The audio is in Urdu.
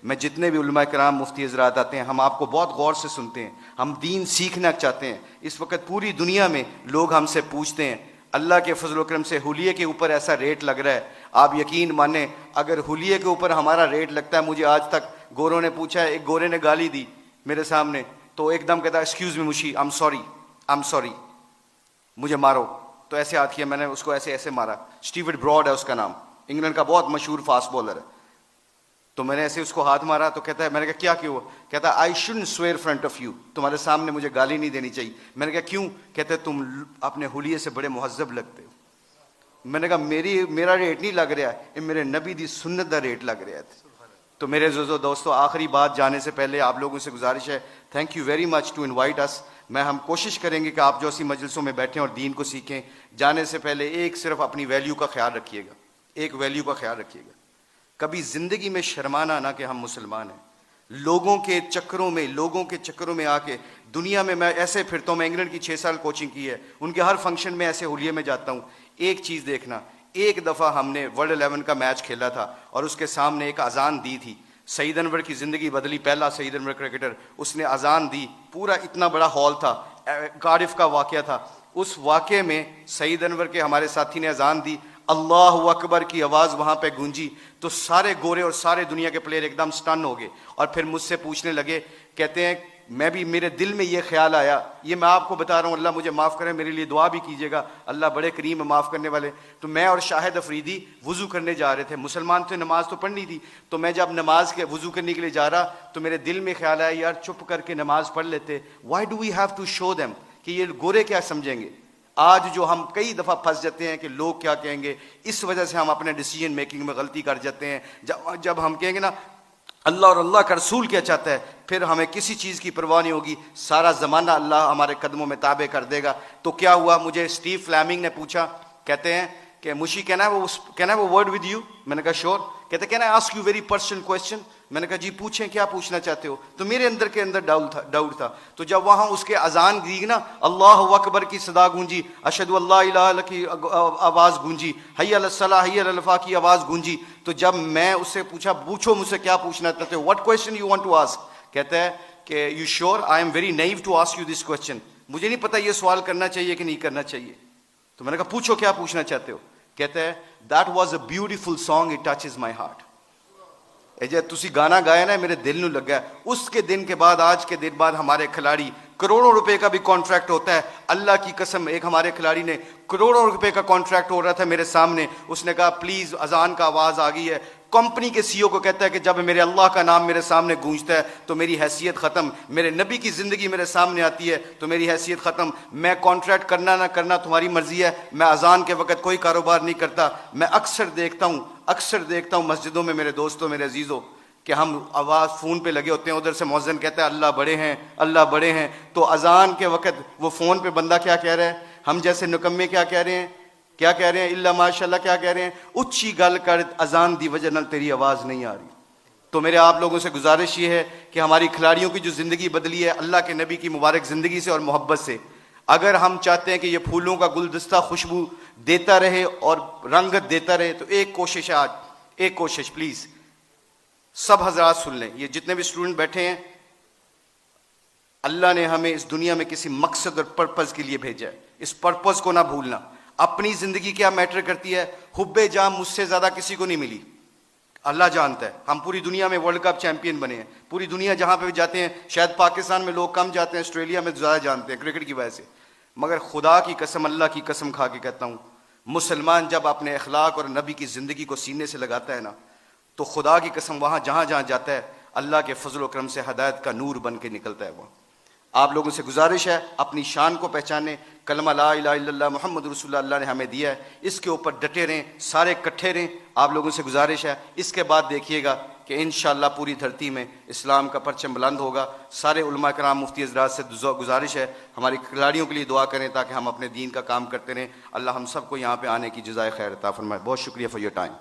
میں جتنے بھی علماء کرام مفتی حضرات آتے ہیں ہم آپ کو بہت غور سے سنتے ہیں, ہم دین سیکھنا چاہتے ہیں. اس وقت پوری دنیا میں لوگ ہم سے پوچھتے ہیں, اللہ کے فضل و کرم سے حلیے کے اوپر ایسا ریٹ لگ رہا ہے, آپ یقین مانیں اگر حلیے کے اوپر ہمارا ریٹ لگتا ہے, مجھے آج تک گوروں نے پوچھا ہے, ایک گورے نے گالی دی میرے سامنے تو ایک دم کہتا ہے ایکسکیوز می مشی, آئی ایم سوری, مجھے مارو. تو ایسے ہاتھ کیا, میں نے اس کو ایسے مارا. اسٹیورٹ براڈ ہے اس کا نام, انگلینڈ کا بہت مشہور فاسٹ بالر ہے. تو میں نے ایسے اس کو ہاتھ مارا تو کہتا ہے, میں نے کہا کیا کیوں؟ کہتا ہے I shouldn't severe front of you, تمہارے سامنے مجھے گالی نہیں دینی چاہیے. میں نے کہا کیوں؟ کہتے ہیں تم اپنے حلیے سے بڑے مہذب لگتے ہو. میں نے کہا میرا ریٹ نہیں لگ رہا ہے, یہ میرے نبی دی سنت دا ریٹ لگ رہا ہے. تو میرے عزیزو دوستو, آخری بات جانے سے پہلے آپ لوگوں سے گزارش ہے, thank you very much to invite us. ہم کوشش کریں گے کہ آپ جو اسی مجلسوں میں بیٹھیں اور دین کو سیکھیں. جانے سے پہلے ایک صرف اپنی ویلیو کا خیال رکھیے گا, ایک ویلیو کا خیال رکھیے گا. کبھی زندگی میں شرمانا نہ کہ ہم مسلمان ہیں. لوگوں کے چکروں میں آ کے دنیا میں ایسے پھرتا ہوں. میں انگلینڈ کی 6 سال کوچنگ کی ہے, ان کے ہر فنکشن میں ایسے حلیے میں جاتا ہوں. ایک چیز دیکھنا, ایک دفعہ ہم نے ورلڈ 11 کا میچ کھیلا تھا اور اس کے سامنے ایک اذان دی تھی. سعید انور کی زندگی بدلی, پہلا سعید انور کرکٹر, اس نے اذان دی. پورا اتنا بڑا ہال تھا, کارڈف کا واقعہ تھا. اس واقعے میں سعید انور کے ہمارے ساتھی نے اذان دی, اللہ اکبر کی آواز وہاں پہ گونجی. تو سارے گورے اور سارے دنیا کے پلیئر ایک دم سٹن ہو گئے اور پھر مجھ سے پوچھنے لگے, کہتے ہیں میرے دل میں یہ خیال آیا, یہ میں آپ کو بتا رہا ہوں, اللہ مجھے معاف کرے, میرے لیے دعا بھی کیجیے گا, اللہ بڑے کریم ہے معاف کرنے والے. تو میں اور شاہد افریدی وضو کرنے جا رہے تھے, مسلمان تھے, نماز تو پڑھنی تھی. تو میں جب نماز کے وضو کرنے کے لیے جا رہا تو میرے دل میں خیال آیا, یار چپ کر کے نماز پڑھ لیتے, why do we have to show them, کہ یہ گورے کیا سمجھیں گے. آج جو ہم کئی دفعہ پھنس جاتے ہیں کہ لوگ کیا کہیں گے, اس وجہ سے ہم اپنے ڈیسیجن میکنگ میں غلطی کر جاتے ہیں. جب ہم کہیں گے نا اللہ اور اللہ کا رسول کیا چاہتا ہے, پھر ہمیں کسی چیز کی پرواہ نہیں ہوگی, سارا زمانہ اللہ ہمارے قدموں میں تابع کر دے گا. تو کیا ہوا, مجھے اسٹیو فلیمنگ نے پوچھا, کہتے ہیں کہ مشی کہنا ہے وہ ورڈ ود یو. میں نے کہا شور. کہتے can I ask you very personal question. میں نے کہا جی پوچھیں, کیا پوچھنا چاہتے ہو. تو میرے اندر کے اندر ڈاؤٹ تھا. تو جب وہاں اس کے اذان دی نا, اللہ اکبر کی صدا گونجی, اشہد اللہ الہ الا کی آواز گونجی, حی علی الصلاۃ حی علی الفلاح کی آواز گونجی. تو جب میں اس سے پوچھو مجھ سے کیا پوچھنا چاہتے ہو, what question you want to ask. کہتا ہے کہ you sure I'm very new to ask you this question, مجھے نہیں پتا یہ سوال کرنا چاہیے کہ نہیں کرنا چاہیے. تو میں نے کہا پوچھو کیا پوچھنا چاہتے ہو. کہتا ہے that was a beautiful song, it touches my heart. تسی گانا گایا نا, میرے دل نو لگا. اس کے دن کے بعد, آج کے دن بعد ہمارے کھلاڑی کروڑوں روپے کا بھی کانٹریکٹ ہوتا ہے. اللہ کی قسم, ایک ہمارے کھلاڑی نے کروڑوں روپے کا کانٹریکٹ ہو رہا تھا میرے سامنے, اس نے کہا پلیز اذان کا آواز آ گئی ہے. کمپنی کے سی او کو کہتا ہے کہ جب میرے اللہ کا نام میرے سامنے گونجتا ہے تو میری حیثیت ختم, میرے نبی کی زندگی میرے سامنے آتی ہے تو میری حیثیت ختم. میں کانٹریکٹ کرنا نہ کرنا تمہاری مرضی ہے, میں اذان کے وقت کوئی کاروبار نہیں کرتا. میں اکثر دیکھتا ہوں مسجدوں میں میرے دوستوں, میرے عزیزوں, کہ ہم آواز فون پہ لگے ہوتے ہیں, ادھر سے مؤذن کہتا ہے اللہ بڑے ہیں, اللہ بڑے ہیں. تو اذان کے وقت وہ فون پہ بندہ کیا کہہ رہا ہے, ہم جیسے نکمے کیا کہہ رہے ہیں اللہ ماشاء اللہ کیا کہہ رہے ہیں, اچھی گل کر اذان دی وجہ نال تیری آواز نہیں آ رہی. تو میرے آپ لوگوں سے گزارش یہ ہے کہ ہماری کھلاڑیوں کی جو زندگی بدلی ہے اللہ کے نبی کی مبارک زندگی سے اور محبت سے, اگر ہم چاہتے ہیں کہ یہ پھولوں کا گلدستہ خوشبو دیتا رہے اور رنگت دیتا رہے, تو ایک کوشش ہے آج, ایک کوشش پلیز سب حضرات سن لیں, یہ جتنے بھی اسٹوڈنٹ بیٹھے ہیں, اللہ نے ہمیں اس دنیا میں کسی مقصد اور پرپز کے لیے بھیجا ہے. اس پرپز کو نہ بھولنا. اپنی زندگی کیا میٹر کرتی ہے, حب جام مجھ سے زیادہ کسی کو نہیں ملی, اللہ جانتا ہے. ہم پوری دنیا میں ورلڈ کپ چیمپئن بنے ہیں, پوری دنیا جہاں پہ بھی جاتے ہیں, شاید پاکستان میں لوگ کم جاتے ہیں, آسٹریلیا میں زیادہ جانتے ہیں کرکٹ کی وجہ سے. مگر خدا کی قسم, اللہ کی قسم کھا کے کہتا ہوں, مسلمان جب اپنے اخلاق اور نبی کی زندگی کو سینے سے لگاتا ہے نا, تو خدا کی قسم وہاں جہاں جاتا ہے اللہ کے فضل و کرم سے ہدایت کا نور بن کے نکلتا ہے. وہ آپ لوگوں سے گزارش ہے, اپنی شان کو پہچانے, کلمہ لا الہ الا اللہ محمد رسول اللہ اللہ نے ہمیں دیا ہے, اس کے اوپر ڈٹے رہیں, سارے اکٹھے رہیں. آپ لوگوں سے گزارش ہے, اس کے بعد دیکھیے گا کہ انشاءاللہ پوری دھرتی میں اسلام کا پرچم بلند ہوگا. سارے علماء کرام مفتی حضرات سے گزارش ہے, ہماری کھلاڑیوں کے لیے دعا کریں تاکہ ہم اپنے دین کا کام کرتے رہیں. اللہ ہم سب کو یہاں پہ آنے کی جزائے خیر عطا فرمائے. بہت شکریہ فار یور ٹائم.